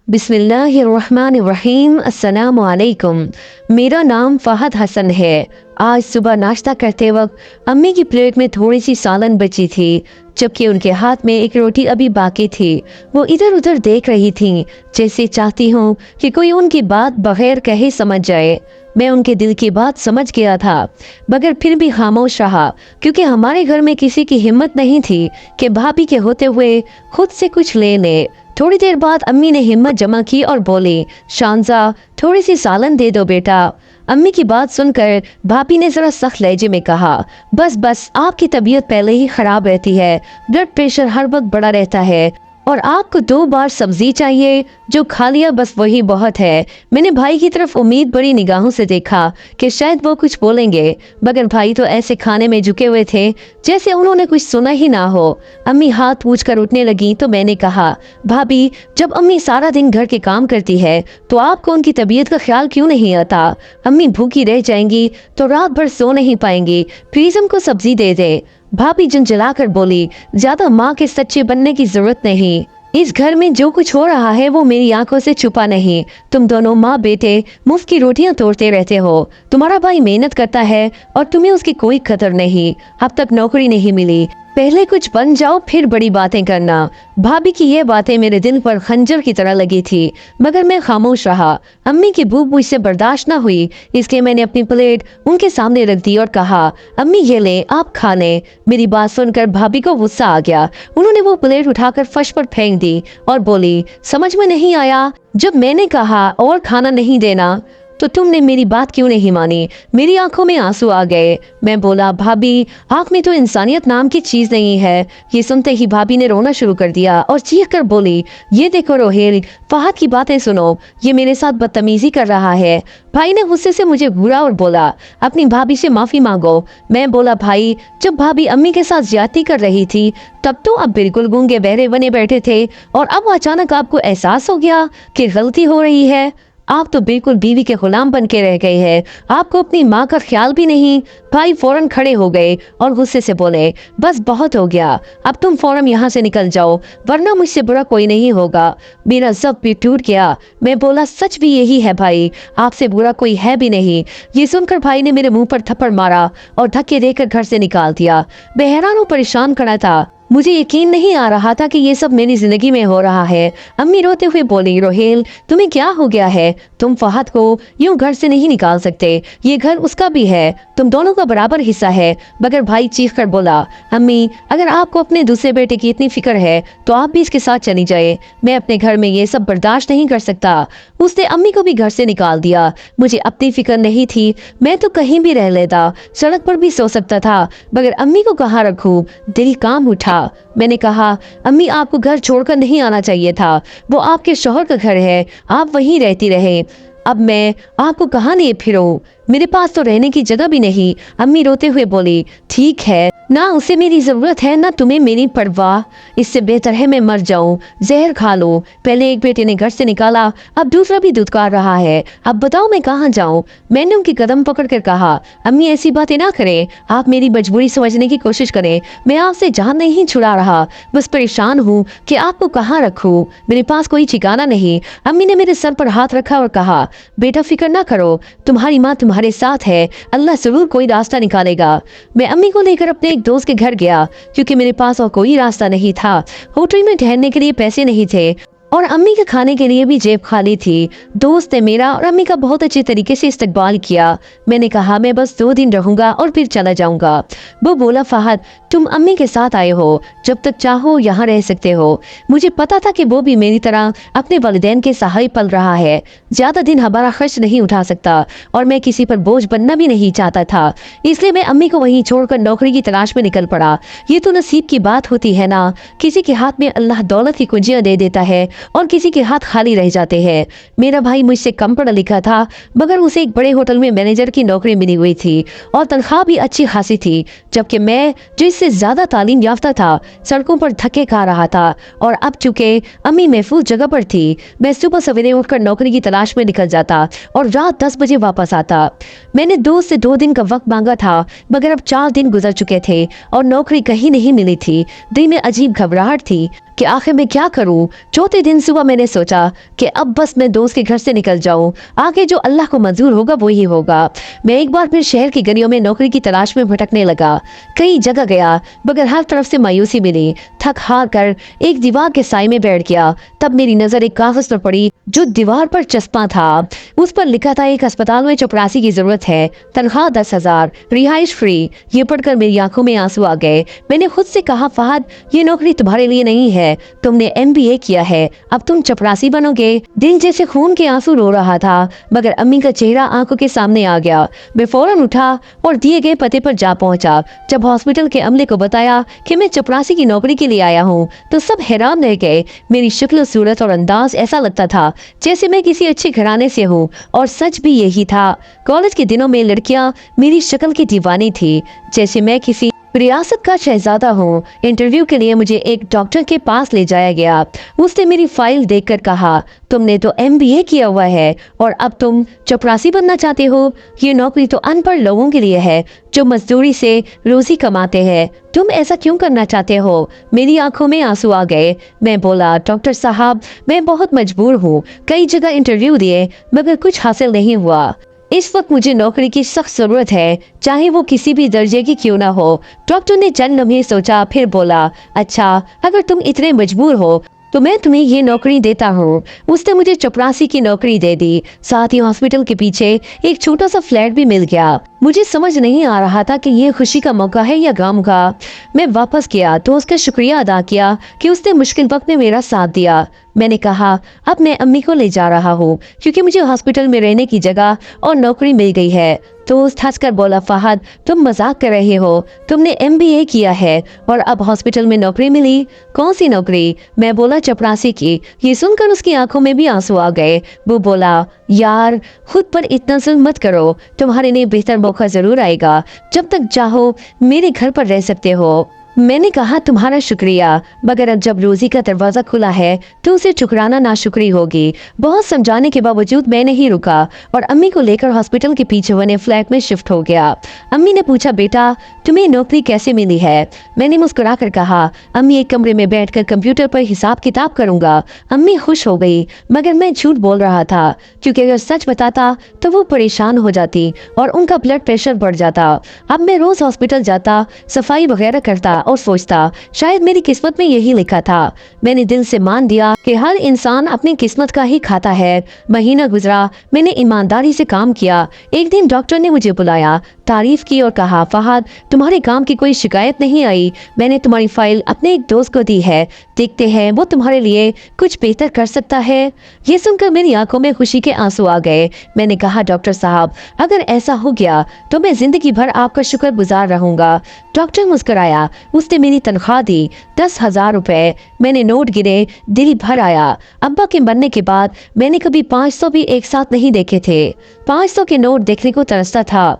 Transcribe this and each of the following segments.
बिस्मिल्लाहिर्रहमानिर्रहीम। अस्सलामु अलैकुम। मेरा नाम फ़हद हसन है। आज सुबह नाश्ता करते वक्त अम्मी की प्लेट में थोड़ी सी सालन बची थी, जबकि उनके हाथ में एक रोटी अभी बाकी थी। वो इधर उधर देख रही थीं, जैसे चाहती हूँ कि कोई उनकी बात बगैर कहे समझ जाए। मैं उनके दिल की बात समझ गया था, मगर फिर भी खामोश रहा, क्योंकि हमारे घर में किसी की हिम्मत नहीं थी कि भाभी के होते हुए खुद से कुछ ले ले। थोड़ी देर बाद अम्मी ने हिम्मत जमा की और बोली, शांजा, थोड़ी सी सालन दे दो बेटा। अम्मी की बात सुनकर भाभी ने जरा सख्त लहजे में कहा, बस बस, आपकी तबीयत पहले ही खराब रहती है, ब्लड प्रेशर हर वक्त बढ़ा रहता है, और आपको 2 बार सब्जी चाहिए, जो खा लिया बस वही बहुत है। मैंने भाई की तरफ उम्मीद बड़ी निगाहों से देखा कि शायद वो कुछ बोलेंगे, मगर भाई तो ऐसे खाने में झुके हुए थे जैसे उन्होंने कुछ सुना ही ना हो। अम्मी हाथ पूछ कर उठने लगी तो मैंने कहा, भाभी, जब अम्मी सारा दिन घर के काम करती है तो आपको उनकी तबीयत का ख्याल क्यों नहीं आता? अम्मी भूखी रह जाएंगी तो रात भर सो नहीं पाएंगी, प्लीज हमको सब्जी दे दे। भाभी झुंझला कर बोली, ज्यादा माँ के सच्चे बनने की जरूरत नहीं। इस घर में जो कुछ हो रहा है वो मेरी आंखों से छुपा नहीं। तुम दोनों माँ बेटे मुफ्त की रोटियां तोड़ते रहते हो। तुम्हारा भाई मेहनत करता है और तुम्हें उसकी कोई कदर नहीं। अब तक नौकरी नहीं मिली, पहले कुछ बन जाओ फिर बड़ी बातें करना। भाभी की ये बातें मेरे दिल पर खंजर की तरह लगी थी, मगर मैं खामोश रहा। अम्मी की भूख मुझसे बर्दाश्त न हुई, इसलिए मैंने अपनी प्लेट उनके सामने रख दी और कहा, अम्मी ये ले, आप खा लें। मेरी बात सुनकर भाभी को गुस्सा आ गया। उन्होंने वो प्लेट उठाकर फर्श पर फेंक दी और बोली, समझ में नहीं आया? जब मैंने कहा और खाना नहीं देना तो तुमने मेरी बात क्यों नहीं मानी? मेरी आंखों में आंसू आ गए। मैं बोला, भाभी, आंख में तो इंसानियत नाम की चीज नहीं है। ये सुनते ही भाभी ने रोना शुरू कर दिया और चीख कर बोली, ये देखो रोहेल, फहद की बातें सुनो, ये मेरे साथ बदतमीजी कर रहा है। भाई ने गुस्से से मुझे घूरा और बोला, अपनी भाभी से माफी मांगो। मैं बोला, भाई, जब भाभी अम्मी के साथ ज्यादती कर रही थी तब तो आप बिल्कुल गूंगे बहरे बने बैठे थे, और अब अचानक आपको एहसास हो गया कि गलती हो रही है। आप तो बिल्कुल बीवी के गुलाम बन के रह गए हैं, आपको अपनी माँ का ख्याल भी नहीं। भाई फौरन खड़े हो गए और गुस्से से बोले, बस बहुत हो गया, अब तुम फौरन यहाँ से निकल जाओ, वरना मुझसे बुरा कोई नहीं होगा। मेरा जब भी टूट गया। मैं बोला, सच भी यही है भाई, आपसे बुरा कोई है भी नहीं। ये सुनकर भाई ने मेरे मुंह पर थप्पड़ मारा और धक्के देकर घर से निकाल दिया। मैं हैरान और परेशान खड़ा था। मुझे यकीन नहीं आ रहा था कि ये सब मेरी जिंदगी में हो रहा है। अम्मी रोते हुए बोली, रोहेल, तुम्हें क्या हो गया है? तुम फहद को यूं घर से नहीं निकाल सकते, ये घर उसका भी है, तुम दोनों का बराबर हिस्सा है। मगर भाई चीख कर बोला, अम्मी, अगर आपको अपने दूसरे बेटे की इतनी फिक्र है तो आप भी इसके साथ चली जाए। मैं अपने घर में ये सब बर्दाश्त नहीं कर सकता। उसने अम्मी को भी घर से निकाल दिया। मुझे अपनी फिक्र नहीं थी, मैं तो कहीं भी रह लेता, सड़क पर भी सो सकता था, मगर अम्मी को कहाँ रखूं? दिल काम उठा। मैंने कहा, अम्मी, आपको घर छोड़कर नहीं आना चाहिए था, वो आपके शौहर का घर है, आप वहीं रहती रहे। अब मैं आपको कहाँ लिए फिरूं? मेरे पास तो रहने की जगह भी नहीं। अम्मी रोते हुए बोली, ठीक है, ना उसे मेरी जरूरत है ना तुम्हें मेरी परवाह, इससे बेहतर है मैं मर जाऊं, जहर खा लो। पहले एक बेटे ने घर से निकाला, अब दूसरा भी दुत्कार रहा है, अब बताओ मैं कहाँ जाऊं? मैंने उनकी कदम पकड़कर कहा, अम्मी ऐसी बातें ना करें, आप मेरी मजबूरी समझने की कोशिश करें। मैं आपसे जान नहीं छुड़ा रहा, बस परेशान हूँ कि आपको कहाँ रखूँ, मेरे पास कोई ठिकाना नहीं। अम्मी ने मेरे सर पर हाथ रखा और कहा, बेटा फिक्र ना करो, तुम्हारी माँ तुम्हारे साथ है, अल्लाह जरूर कोई रास्ता निकालेगा। मैं अम्मी को लेकर अपने एक दोस्त के घर गया, क्योंकि मेरे पास और कोई रास्ता नहीं था। होटल में ठहरने के लिए पैसे नहीं थे और अम्मी के खाने के लिए भी जेब खाली थी। दोस्त ने मेरा और अम्मी का बहुत अच्छे तरीके से इस्तकबाल किया। मैंने कहा, मैं बस 2 दिन रहूंगा और फिर चला जाऊंगा। वो बोला, फहद, तुम अम्मी के साथ आए हो, जब तक चाहो यहाँ रह सकते हो। मुझे पता था कि वो भी मेरी तरह अपने वालिदैन के सहाय पल रहा है, ज्यादा दिन हमारा खर्च नहीं उठा सकता और मैं किसी पर बोझ बनना भी नहीं चाहता था, इसलिए मैं अम्मी को वहीं छोड़कर नौकरी की तलाश में निकल पड़ा। ये तो नसीब की बात होती है ना, किसी के हाथ में अल्लाह दौलत की कुंजियां दे देता है और किसी के हाथ खाली रह जाते हैं। मेरा भाई मुझसे कम पढ़ा लिखा था, मगर उसे एक बड़े होटल में मैनेजर की नौकरी मिली हुई थी और तनख्वाह भी अच्छी खासी थी, जबकि मैं जो इससे ज्यादा तालीम याफ्ता था, सड़कों पर धक्के खा रहा था। और अब चूंकि अम्मी महफूज जगह पर थी, मैं सुबह सवेरे उठकर नौकरी की तलाश में निकल जाता और रात 10 बजे वापस आता। मैंने दोस्त से 2 दिन का वक्त मांगा था, मगर अब 4 दिन गुजर चुके थे और नौकरी कहीं नहीं मिली थी। दिल में अजीब घबराहट थी। कि आखिर मैं क्या करूं। चौथे दिन सुबह मैंने सोचा कि अब बस मैं दोस्त के घर से निकल जाऊं, आगे जो अल्लाह को मंजूर होगा वही होगा। मैं एक बार फिर शहर की गलियों में नौकरी की तलाश में भटकने लगा। कई जगह गया मगर हर तरफ से मायूसी मिली। थक हार कर एक दीवार के साए में बैठ गया। तब मेरी नजर एक कागज पर पड़ी जो दीवार पर चस्पा था। उस पर लिखा था एक अस्पताल में चपरासी की जरूरत है, तनख्वाह 10,000, रिहाइश फ्री। ये पढ़कर मेरी आंखों में आंसू आ गए। मैंने खुद से कहा, फहद ये नौकरी तुम्हारे लिए नहीं है, तुमने MBA किया है, अब तुम चपरासी बनोगे। दिल जैसे खून के आंसू रो रहा था मगर अम्मी का चेहरा आंखों के सामने आ गया। मैं फौरन उठा और दिए गए पते पर जा पहुंचा। जब हॉस्पिटल के अमले को बताया कि मैं चपरासी की नौकरी के लिए आया हूँ तो सब हैरान रह गए। मेरी शक्ल, सूरत और अंदाज ऐसा लगता था जैसे मैं किसी अच्छे घराने से हूँ, और सच भी यही था। कॉलेज के दिनों में लड़कियां मेरी शक्ल की दीवानी थी, जैसे मैं किसी रियासत का शहजादा हूँ। इंटरव्यू के लिए मुझे एक डॉक्टर के पास ले जाया गया। उसने मेरी फाइल देखकर कहा, तुमने तो MBA किया हुआ है और अब तुम चपरासी बनना चाहते हो। ये नौकरी तो अनपढ़ लोगों के लिए है जो मजदूरी से रोजी कमाते हैं। तुम ऐसा क्यों करना चाहते हो? मेरी आंखों में आंसू आ गए। मैं बोला, डॉक्टर साहब मैं बहुत मजबूर हूँ, कई जगह इंटरव्यू दिए मगर कुछ हासिल नहीं हुआ। इस वक्त मुझे नौकरी की सख्त जरूरत है, चाहे वो किसी भी दर्जे की क्यों ना हो। डॉक्टर ने चंद लम्हे सोचा, फिर बोला, अच्छा अगर तुम इतने मजबूर हो तो मैं तुम्हें ये नौकरी देता हूँ। उसने मुझे चपरासी की नौकरी दे दी। साथ ही हॉस्पिटल के पीछे एक छोटा सा फ्लैट भी मिल गया। मुझे समझ नहीं आ रहा था कि ये खुशी का मौका है या गम का। मैं वापस गया तो उसका शुक्रिया अदा किया कि उसने मुश्किल वक्त में मेरा साथ दिया। मैंने कहा, अब मैं अम्मी को ले जा रहा हूँ क्योंकि मुझे हॉस्पिटल में रहने की जगह और नौकरी मिल गई है। तो उस हंसकर बोला, फहद तुम मजाक कर रहे हो, तुमने MBA किया है और अब हॉस्पिटल में नौकरी मिली। कौन सी नौकरी? मैं बोला, चपरासी की। ये सुनकर उसकी आंखों में भी आंसू आ गए। वो बोला, यार खुद पर इतना जुल्म मत करो, तुम्हारे लिए बेहतर मौका जरूर आएगा। जब तक चाहो मेरे घर पर रह सकते हो। मैंने कहा, तुम्हारा शुक्रिया, मगर अब जब रोजी का दरवाजा खुला है तो उसे ठुकराना नाशुक्री होगी। बहुत समझाने के बावजूद मैं नहीं रुका और अम्मी को लेकर हॉस्पिटल के पीछे बने फ्लैट में शिफ्ट हो गया। अम्मी ने पूछा, बेटा तुम्हें नौकरी कैसे मिली है? मैंने मुस्कुराकर कहा, अम्मी एक कमरे में बैठकर कंप्यूटर पर हिसाब किताब करूंगा। अम्मी खुश हो गई मगर मैं झूठ बोल रहा था क्योंकि अगर सच बताता तो वो परेशान हो जाती और उनका ब्लड प्रेशर बढ़ जाता। अब मैं रोज हॉस्पिटल जाता, सफाई वगैरह करता और सोचता शायद मेरी किस्मत में यही लिखा था। मैंने दिल से मान दिया कि हर इंसान अपनी किस्मत का ही खाता है। महीना गुजरा, मैंने ईमानदारी से काम किया। एक दिन डॉक्टर ने मुझे बुलाया, तारीफ की और कहा, फहद तुम्हारे काम की कोई शिकायत नहीं आई। मैंने तुम्हारी फाइल अपने एक दोस्त को दी है, देखते हैं वो तुम्हारे लिए कुछ बेहतर कर सकता है। ये सुनकर मेरी आंखों में खुशी के आंसू आ गए। मैंने कहा, डॉक्टर साहब अगर ऐसा हो गया तो मैं जिंदगी भर आपका शुक्रगुजार रहूंगा। डॉक्टर मुस्कुराया। उसने मेरी तनख्वाह दी, 10,000 रुपए। मैंने नोट गिने, दिल भर आया। अब्बा के मरने के बाद मैंने कभी 500 भी एक साथ नहीं देखे थे। 500 के नोट देखने को तरसता था।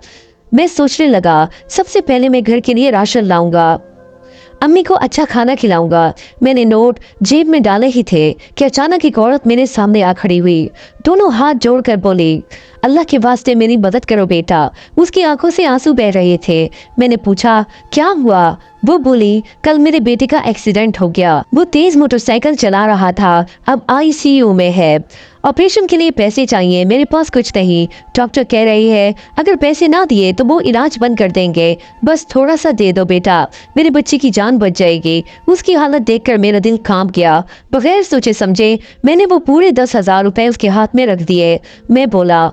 मैं सोचने लगा, सबसे पहले मैं घर के लिए राशन लाऊंगा, अम्मी को अच्छा खाना खिलाऊंगा। मैंने नोट जेब में डाले ही थे कि अचानक एक औरत मेरे सामने आ खड़ी हुई। दोनों हाथ जोड़कर बोली, अल्लाह के वास्ते मेरी मदद करो बेटा। उसकी आंखों से आंसू बह रहे थे। मैंने पूछा, क्या हुआ? वो बोली, कल मेरे बेटे का एक्सीडेंट हो गया। वो तेज मोटरसाइकिल चला रहा था, अब ICU में है। ऑपरेशन के लिए पैसे चाहिए, मेरे पास कुछ नहीं। डॉक्टर कह रही है अगर पैसे ना दिए तो वो इलाज बंद कर देंगे, बस थोड़ा सा दे दो बेटा, मेरे बच्चे की जान बच जाएगी। उसकी हालत देखकर मेरा दिल कांप गया। बगैर सोचे समझे मैंने वो पूरे 10,000 रुपए उसके हाथ में रख दिए। मैं बोला,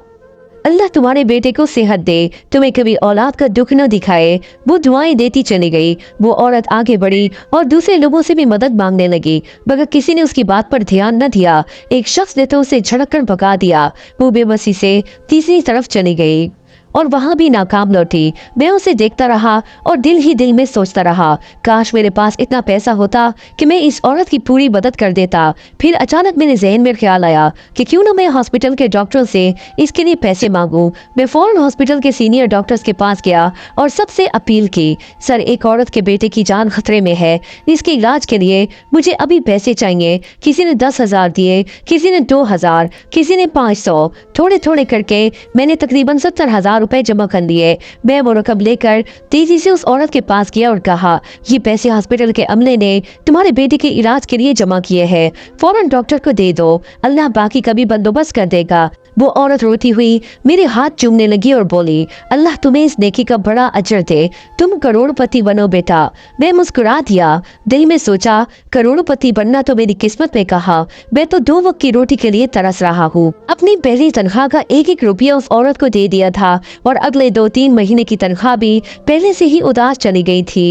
अल्लाह तुम्हारे बेटे को सेहत दे, तुम्हें कभी औलाद का दुख न दिखाए। वो दुआएं देती चली गई। वो औरत आगे बढ़ी और दूसरे लोगों से भी मदद मांगने लगी मगर किसी ने उसकी बात पर ध्यान न दिया। एक शख्स ने तो उसे झड़क कर भगा दिया। वो बेबसी से तीसरी तरफ चली गई और वहां भी नाकाम लौटी। मैं उसे देखता रहा और दिल ही दिल में सोचता रहा, काश मेरे पास इतना पैसा होता कि मैं इस औरत की पूरी मदद कर देता। फिर अचानक मेरे जहन में ख्याल आया कि क्यों ना मैं हॉस्पिटल के डॉक्टर से इसके लिए पैसे मांगूं। मैं फौरन हॉस्पिटल के सीनियर डॉक्टर्स के पास गया और सबसे अपील की, सर एक औरत के बेटे की जान खतरे में है, इसके इलाज के लिए मुझे अभी पैसे चाहिए। किसी ने 10,000 दिए, किसी ने 2,000, किसी ने 500। थोड़े थोड़े करके मैंने तकरीबन 70,000 रुपए जमा कर लिए। मैं वो रकम लेकर तेजी से उस औरत के पास गया और कहा, ये पैसे हॉस्पिटल के अमले ने तुम्हारे बेटे के इलाज के लिए जमा किए हैं, फौरन डॉक्टर को दे दो, अल्लाह बाकी का भी बंदोबस्त कर देगा। वो औरत रोती हुई मेरे हाथ चूमने लगी और बोली, अल्लाह तुम्हें इस नेकी का बड़ा अजर दे, तुम करोड़पति बनो बेटा। मैं मुस्कुरा दिया, दिल में सोचा करोड़पति बनना तो मेरी किस्मत में कहा, मैं तो 2 वक्त की रोटी के लिए तरस रहा हूँ। अपनी पहली तनख्वाह का 1-1 रुपया उस औरत को दे दिया था और अगले 2-3 महीने की तनख्वाह भी पहले से ही उदास चली गई थी,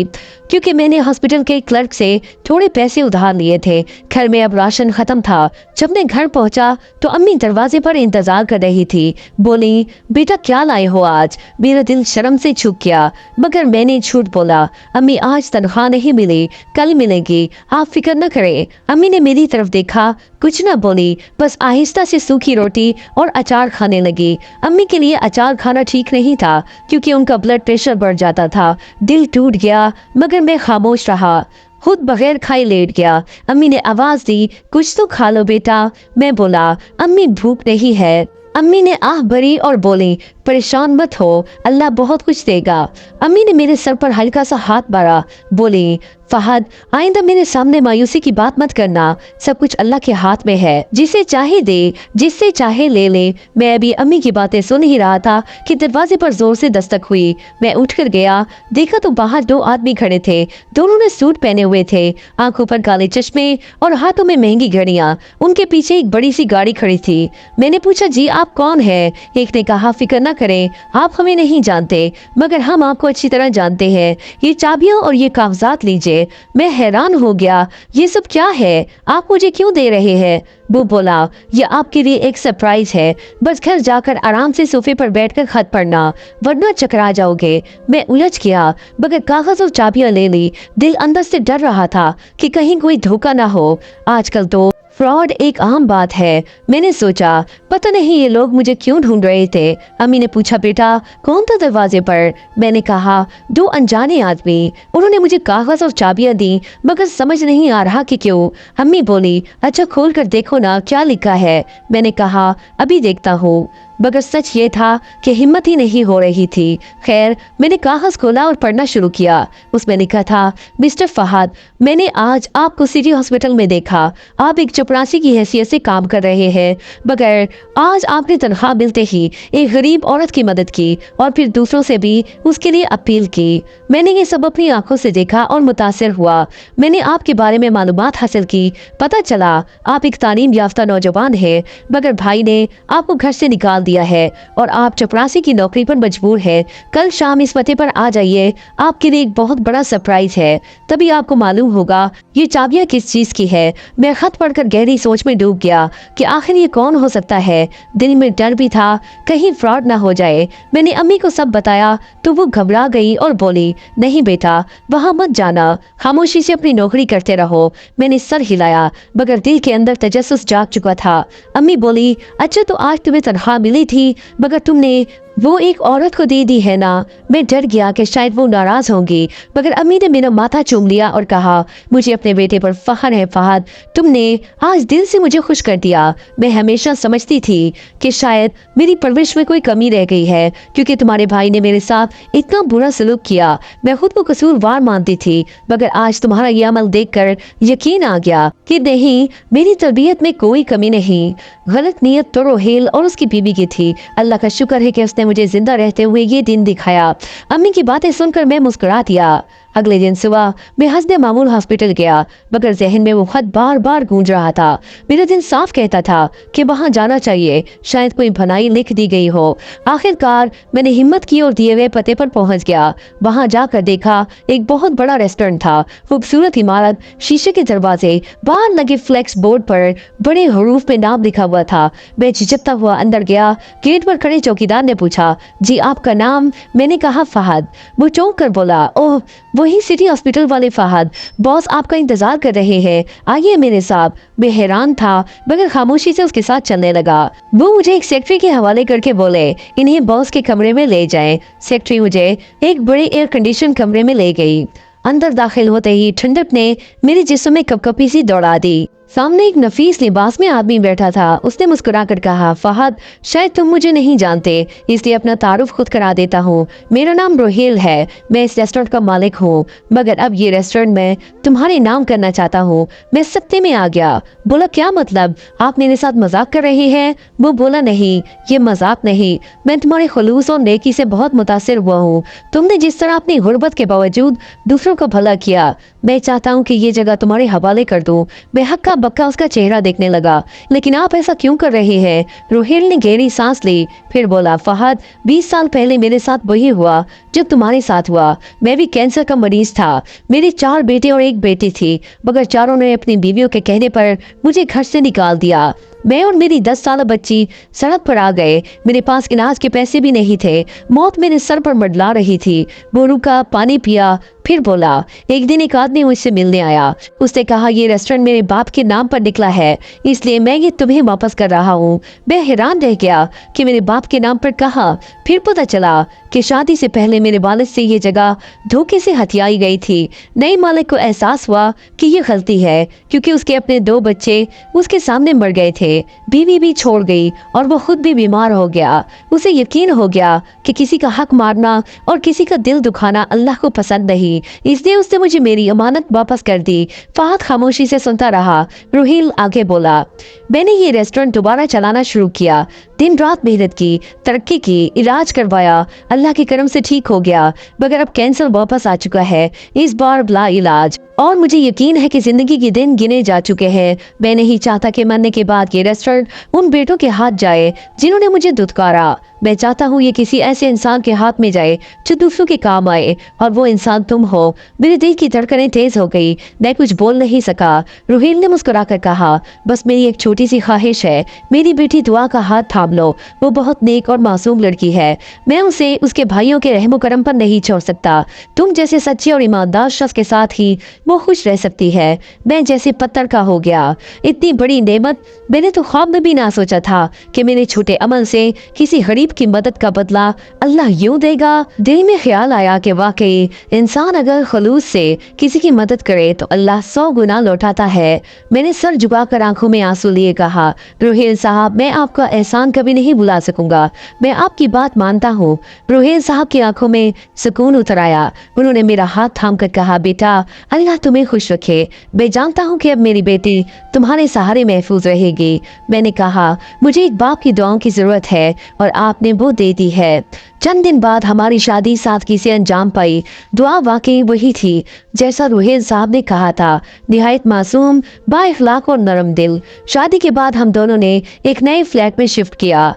क्योंकि मैंने हॉस्पिटल के क्लर्क से थोड़े पैसे उधार लिए थे। घर में अब राशन खत्म था। जब मैं घर पहुंचा तो अम्मी दरवाजे पर इंतजार कर रही थी। बोली, बेटा क्या लाए हो आज? मेरा दिल शर्म से झुक गया, मगर मैंने झूठ बोला, अम्मी आज तनख्वाह नहीं मिली, कल मिलेगी, आप फिक्र न करें। अम्मी ने मेरी तरफ देखा, कुछ न बोली, बस आहिस्ता से सूखी रोटी और अचार खाने लगी। अम्मी के लिए अचार खाना ठीक नहीं था, क्योंकि उनका ब्लड प्रेशर बढ़ जाता था। दिल टूट गया, मगर मैं खामोश रहा, खुद बगैर खाए लेट गया। अम्मी ने आवाज दी, कुछ तो खा लो बेटा। मैं बोला, अम्मी भूख नहीं है। अम्मी ने आह भरी और बोली, परेशान मत हो, अल्लाह बहुत कुछ देगा। अम्मी ने मेरे सर पर हल्का सा हाथ मारा, बोली, फहद आइंदा मेरे सामने मायूसी की बात मत करना, सब कुछ अल्लाह के हाथ में है, जिसे चाहे दे, जिससे चाहे ले ले। मैं अभी अम्मी की बातें सुन ही रहा था कि दरवाजे पर जोर से दस्तक हुई। मैं उठकर गया, देखा तो बाहर 2 आदमी खड़े थे। दोनों ने सूट पहने हुए थे, आंखों पर काले चश्मे और हाथों में महंगी घड़ियां। उनके पीछे एक बड़ी सी गाड़ी खड़ी थी। मैंने पूछा, जी आप कौन है? एक ने कहा, फिक्र न करें, आप हमें नहीं जानते, मगर हम आपको अच्छी तरह जानते हैं। ये चाबियां और ये कागजात लीजिए। मैं हैरान हो गया, ये सब क्या है? आप मुझे क्यों दे रहे हैं? वो बोला, ये आपके लिए एक सरप्राइज है, बस घर जाकर आराम से सोफे पर बैठकर खत पढ़ना, वरना चकरा जाओगे। मैं उलझ गया, मगर कागज और चाबियां ले ली। दिल अंदर से डर रहा था कि कहीं कोई धोखा ना हो। आजकल तो फ्रॉड एक आम बात है। मैंने सोचा, पता नहीं ये लोग मुझे क्यों ढूंढ रहे थे। अम्मी ने पूछा, बेटा कौन था दरवाजे पर? मैंने कहा, 2 अनजाने आदमी। उन्होंने मुझे कागज और चाबियां दी, मगर समझ नहीं आ रहा कि क्यों। अम्मी बोली, अच्छा खोल कर देखो ना, क्या लिखा है? मैंने कहा, अभी देखता हूँ, मगर सच ये था कि हिम्मत ही नहीं हो रही थी। खैर मैंने कागज खोला और पढ़ना शुरू किया। उसमें लिखा था, मिस्टर फहद, मैंने आज आपको सिटी हॉस्पिटल में देखा। आप एक चपरासी की हैसियत से काम कर रहे हैं, मगर आज आपने तनख्वाह मिलते ही एक गरीब औरत की मदद की और फिर दूसरों से भी उसके लिए अपील की। मैंने ये सब अपनी आंखों से देखा और मुतासिर हुआ। मैंने आपके बारे में मालूमात हासिल की। पता चला आप एक तालीम याफ्ता नौजवान है, मगर भाई ने आपको घर से निकाल दिया है और आप चपरासी की नौकरी पर मजबूर है। कल शाम इस पते पर आ जाइए, आपके लिए एक बहुत बड़ा सरप्राइज है। तभी आपको मालूम होगा ये चाबियां किस चीज की है। मैं खत पढ़कर गहरी सोच में डूब गया कि आखिर ये कौन हो सकता है। दिल में डर भी था कहीं फ्रॉड ना हो जाए। मैंने अम्मी को सब बताया तो वो घबरा गई और बोली, नहीं बेटा वहां मत जाना, खामोशी से अपनी नौकरी करते रहो। मैंने सर हिलाया, मगर दिल के अंदर तजस्सुस जाग चुका था। अम्मी बोली, अच्छा तो आज तुम्हें तनख्वाह मिली थी, मगर तुमने वो एक औरत को दे दी है ना। मैं डर गया कि शायद वो नाराज होंगी, मगर अम्मी ने मेरा माथा चूम लिया और कहा, मुझे अपने बेटे पर फख्र है फहद, तुमने आज दिल से मुझे खुश कर दिया। मैं हमेशा समझती थी कि शायद मेरी परवरिश में कोई कमी रह गई है, क्योंकि तुम्हारे भाई ने मेरे साथ इतना बुरा सलूक किया। मैं खुद को कसूरवार मानती थी, मगर आज तुम्हारा ये अमल देखकर यकीन आ गया कि नहीं, मेरी तरबियत में कोई कमी नहीं। गलत नीयत तो रोहेल और उसकी बीवी की थी। अल्लाह का शुक्र है कि उसने मुझे जिंदा रहते हुए ये दिन दिखाया। अम्मी की बातें सुनकर मैं मुस्कुरा दिया। अगले दिन सुबह मैं हस्बे मामूल हॉस्पिटल गया, मगर जहन में वो खत बार बार गूंज रहा था। मेरा दिन साफ कहता था कि वहां जाना चाहिए, शायद कोई भलाई लिख दी गई हो। आखिरकार मैंने हिम्मत की और दिए हुए पते पर पहुंच गया। वहां जाकर देखा एक बहुत बड़ा रेस्टोरेंट था, खूबसूरत इमारत, शीशे के दरवाजे, बाहर लगे फ्लेक्स बोर्ड पर बड़े हरूफ में नाम लिखा हुआ था। मैं झिझकता हुआ अंदर गया। गेट पर खड़े चौकीदार ने पूछा, जी आपका नाम? मैंने कहा, फहद। वो चौंक कर बोला, ओह वही सिटी हॉस्पिटल वाले फहद, बॉस आपका इंतजार कर रहे हैं, आइए मेरे साथ। मैं हैरान था, मगर खामोशी से उसके साथ चलने लगा। वो मुझे एक सेक्रेटरी के हवाले करके बोले, इन्हें बॉस के कमरे में ले जाएं। सेक्रेटरी मुझे एक बड़े एयर कंडीशन कमरे में ले गई। अंदर दाखिल होते ही ठंडक ने मेरे जिस्म में कपकपी सी दौड़ा दी। सामने एक नफीस लिबास में आदमी बैठा था। उसने मुस्कुराकर कहा, फहद, शायद तुम मुझे नहीं जानते, इसलिए अपना तारुफ खुद करा देता हूँ। मेरा नाम रोहेल है, मैं इस रेस्टोरेंट का मालिक हूँ, मगर अब ये रेस्टोरेंट मैं तुम्हारे नाम करना चाहता हूँ। मैं सत्ते में आ गया। बोला, क्या मतलब, आप मेरे साथ मजाक कर रही हैं? वो बोला, नहीं, ये मजाक नहीं, मैं तुम्हारे खुलूस और नेकी से बहुत मुतासिर हुआ हूँ। तुमने जिस तरह अपनी गुर्बत के बावजूद दूसरों का भला किया, मैं चाहता हूँ कि ये जगह तुम्हारे हवाले कर दूँ। बेहक्का बक्का उसका चेहरा देखने लगा। लेकिन आप ऐसा क्यों कर रहे हैं? रोहेल ने गहरी सांस ली, फिर बोला, फहद, 20 साल पहले मेरे साथ वही हुआ जब तुम्हारे साथ हुआ। मैं भी कैंसर का मरीज था। मेरे 4 बेटे और 1 बेटी थी, मगर चारों ने अपनी बीवियों के कहने पर मुझे घर से निकाल दिया। मैं और मेरी 10 साल बच्ची सड़क पर आ गए। मेरे पास इलाज के पैसे भी नहीं थे। मौत मेरे सर पर मंडला रही थी। वो रुका, पानी पिया, फिर बोला, एक दिन एक आदमी मुझसे मिलने आया। उसने कहा, ये रेस्टोरेंट मेरे बाप के नाम पर निकला है, इसलिए मैं ये तुम्हें वापस कर रहा हूँ। मैं हैरान रह गया कि मेरे बाप के नाम पर कहा। फिर पता चला कि शादी से पहले मेरे वालिद से ये जगह धोखे से हथियाई गई थी। नए मालिक को एहसास हुआ कि ये गलती है, क्योंकि उसके अपने 2 बच्चे उसके सामने मर गए थे। बीवी भी छोड़ गई और वो खुद भी बीमार हो गया। उसे यकीन हो गया कि किसी का हक मारना और किसी का दिल दुखाना अल्लाह को पसंद नहीं, इसलिए उसने मुझे मेरी अमानत वापस कर दी। फहद खामोशी से सुनता रहा। रोहेल आगे बोला, मैंने ये रेस्टोरेंट दोबारा चलाना शुरू किया। दिन रात मेहनत की, तरक्की की, इलाज करवाया, अल्लाह के करम से ठीक हो गया, मगर अब कैंसर वापस आ चुका है, इस बार बिला इलाज। और मुझे यकीन है कि जिंदगी के दिन गिने जा चुके हैं। मैं नहीं चाहता कि मरने के बाद ये रेस्टोरेंट उन बेटों के हाथ जाए जिन्होंने मुझे दुत्कारा। मैं चाहता हूँ ये किसी ऐसे इंसान के हाथ में जाए जो दूसरों के काम आए, और वो इंसान तुम हो। मेरे दिल की धड़कनें तेज हो गई। मैं कुछ बोल नहीं सका। रोहेल ने मुस्कुराकर कहा, बस मेरी एक छोटी सी ख्वाहिश है, मेरी बेटी दुआ का हाथ थाम लो। वो बहुत नेक और मासूम लड़की है। मैं उसे उसके भाइयों के रहमो करम पर नहीं छोड़ सकता। तुम जैसे सच्चे और ईमानदार शख्स के साथ ही वो खुश रह सकती है। मैं जैसे पत्थर का हो गया। इतनी बड़ी नेमत मैंने तो ख्वाब में भी ना सोचा था कि मेरे छोटे अमल से किसी गरीब की मदद का बदला अल्लाह यूं देगा। दिल में ख्याल आया कि वाकई इंसान अगर खलूस से किसी की मदद करे तो अल्लाह 100 गुना लौटाता है। मैंने सर झुकाकर आंखों में आंसू लिए कहा, रोहेल साहब, मैं आपका एहसान कभी नहीं भुला सकूंगा। मैं आपकी बात मानता हूँ। रोहेल साहब की आंखों में सुकून उतर आया। उन्होंने मेरा हाथ थाम कर कहा, बेटा, अल्लाह तुम्हें खुश रखे। मैं जानता हूँ कि अब मेरी बेटी तुम्हारे सहारे महफूज रहेगी। मैंने कहा, मुझे एक बाप की दुआओं की जरूरत है और आपने वो दे दी है। चंद दिन बाद हमारी शादी सादगी से अंजाम पाई। दुआ वाकई वही थी जैसा रोहेल साहब ने कहा था, निहायत मासूम, बाइखलाक और नरम दिल। शादी के बाद हम दोनों ने एक नए फ्लैट में शिफ्ट किया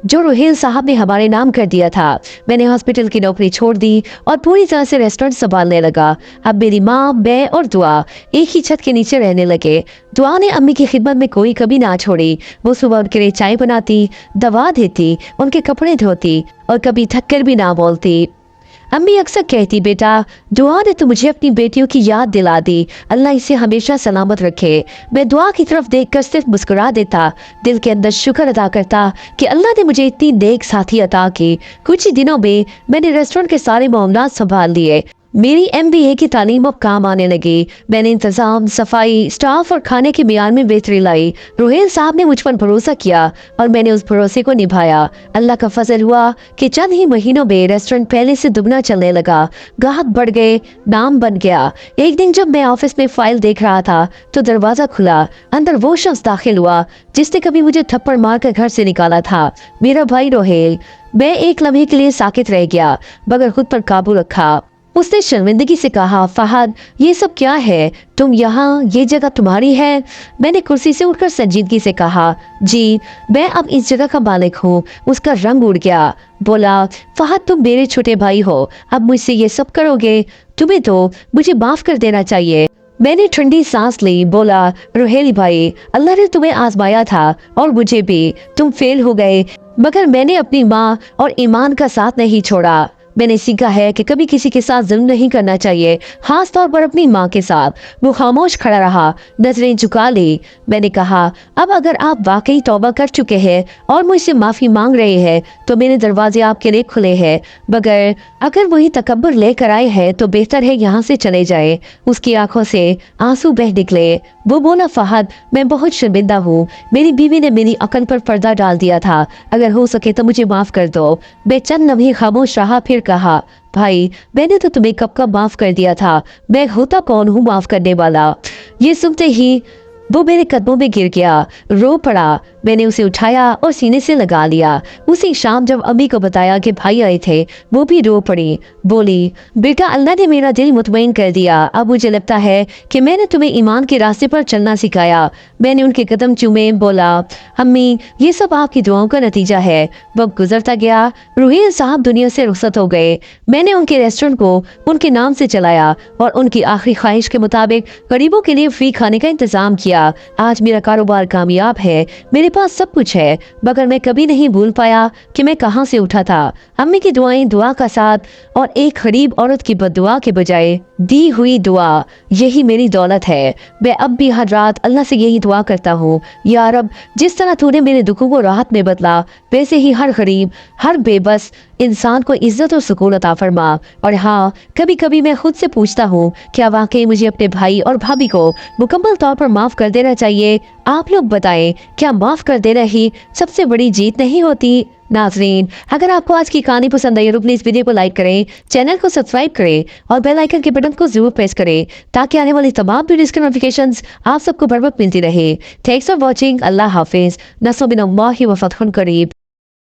जो रोहेल साहब ने हमारे नाम कर दिया था। मैंने हॉस्पिटल की नौकरी छोड़ दी और पूरी तरह से रेस्टोरेंट संभालने लगा। अब मेरी माँ, मैं और दुआ एक ही छत के नीचे रहने लगे। दुआ ने अम्मी की खिदमत में कोई कभी ना छोड़ी। वो सुबह उनके लिए चाय बनाती, दवा देती, उनके कपड़े धोती और कभी थक कर भी ना बोलती। अम्मी अक्सर कहती, बेटा, दुआ ने तो मुझे अपनी बेटियों की याद दिला दी, अल्लाह इसे हमेशा सलामत रखे। मैं दुआ की तरफ देखकर सिर्फ मुस्कुरा देता, दिल के अंदर शुक्र अदा करता कि अल्लाह ने मुझे इतनी नेक साथी अता की। कुछ ही दिनों में मैंने रेस्टोरेंट के सारे मामलात संभाल लिए। मेरी MBA की तालीम अब काम आने लगी। मैंने इंतजाम, सफाई, स्टाफ और खाने के मियार में बेहतरी लाई। रोहेल साहब ने मुझ पर भरोसा किया और मैंने उस भरोसे को निभाया। अल्लाह का फजल हुआ कि चंद ही महीनों में रेस्टोरेंट पहले से दुगना चलने लगा। ग्राहक बढ़ गए, नाम बन गया। एक दिन जब मैं ऑफिस में फाइल देख रहा था तो दरवाजा खुला। अंदर वो शख्स दाखिल हुआ जिसने कभी मुझे थप्पड़ मार कर घर से निकाला था, मेरा भाई रोहेल। मैं एक लम्हे के लिए साकित रह गया, मगर खुद पर काबू रखा। उसने शर्मिंदगी से कहा, फहद, ये सब क्या है? तुम यहाँ, ये जगह तुम्हारी है? मैंने कुर्सी से उठकर संजीदगी से कहा, जी, मैं अब इस जगह का मालिक हूँ। उसका रंग उड़ गया। बोला, फहद, तुम मेरे छोटे भाई हो, अब मुझसे ये सब करोगे? तुम्हें तो मुझे माफ कर देना चाहिए। मैंने ठंडी सांस ली। बोला, रोहेली भाई, अल्लाह ने तुम्हें आजमाया था और मुझे भी। तुम फेल हो गए, मगर मैंने अपनी माँ और ईमान का साथ नहीं छोड़ा। میں نے سیکھا ہے کہ کبھی کسی کے ساتھ ظلم نہیں کرنا چاہیے، خاص طور پر اپنی ماں کے ساتھ۔ وہ خاموش کھڑا رہا، نظریں جھکا لی۔ میں نے کہا اب اگر آپ واقعی توبہ کر چکے ہیں اور مجھ سے معافی مانگ رہے ہیں تو میرے دروازے آپ کے لیے کھلے ہیں، مگر اگر وہی تکبر لے کر آئے ہیں تو بہتر ہے یہاں سے چلے جائے۔ اس کی آنکھوں سے آنسو بہہ نکلے۔ وہ بولا فہد میں بہت شرمندہ ہوں، میری بیوی نے میری عقل پر پردہ ڈال دیا تھا، اگر ہو سکے تو مجھے معاف کر دو۔ میں چند لمحے خاموش رہا، پھر کہا بھائی میں نے تو تمہیں کب کا معاف کر دیا تھا، میں ہوتا کون ہوں معاف کرنے والا۔ یہ سنتے ہی وہ میرے قدموں میں گر گیا، رو پڑا۔ میں نے اسے اٹھایا اور سینے سے لگا لیا۔ اسی شام جب امی کو بتایا کہ بھائی آئے تھے، وہ بھی رو پڑی، بولی بیٹا اللہ نے میرا دل مطمئن کر دیا، اب مجھے لگتا ہے کہ میں نے تمہیں ایمان کے راستے پر چلنا سکھایا۔ میں نے ان کے قدم چومے، بولا امی یہ سب آپ کی دعاؤں کا نتیجہ ہے۔ وقت گزرتا گیا، روحیل صاحب دنیا سے رخصت ہو گئے۔ میں نے ان کے ریسٹورنٹ کو ان کے نام سے چلایا اور ان کی آخری خواہش کے مطابق غریبوں کے لیے فری کھانے کا انتظام کیا۔ آج میرا کاروبار کامیاب ہے، میرے پاس سب کچھ ہے، مگر میں کبھی نہیں بھول پایا کہ میں کہاں سے اٹھا تھا۔ امی کی دعائیں، دعا کا ساتھ اور ایک غریب عورت کی بد دعا کے بجائے دی ہوئی دعا، یہی میری دولت ہے۔ میں اب بھی ہر رات اللہ سے یہی دعا کرتا ہوں، یا رب جس طرح تو نے میرے دکھوں کو راحت میں بدلا، ویسے ہی ہر غریب، ہر بے بس انسان کو عزت اور سکون عطا فرما۔ اور ہاں کبھی کبھی میں خود سے پوچھتا ہوں کیا واقعی مجھے اپنے بھائی اور بھابھی کو مکمل طور پر معاف کر دینا چاہیے؟ آپ لوگ بتائیں، کیا معاف کر دینا ہی سب سے بڑی جیت نہیں ہوتی؟ ناظرین اگر آپ کو آج کی کہانی پسند آئی تو پلیز ویڈیو کو لائک کریں، چینل کو سبسکرائب کریں اور بیل آئیکن کے بٹن کو ضرور پریس کریں تاکہ آنے والی تمام ویڈیوز کی نوٹیفیکیشنز آپ سب کو بر وقت ملتی رہے۔ Thanks for watching. اللہ حافظ۔ نصر من اللہ و فتح قریب۔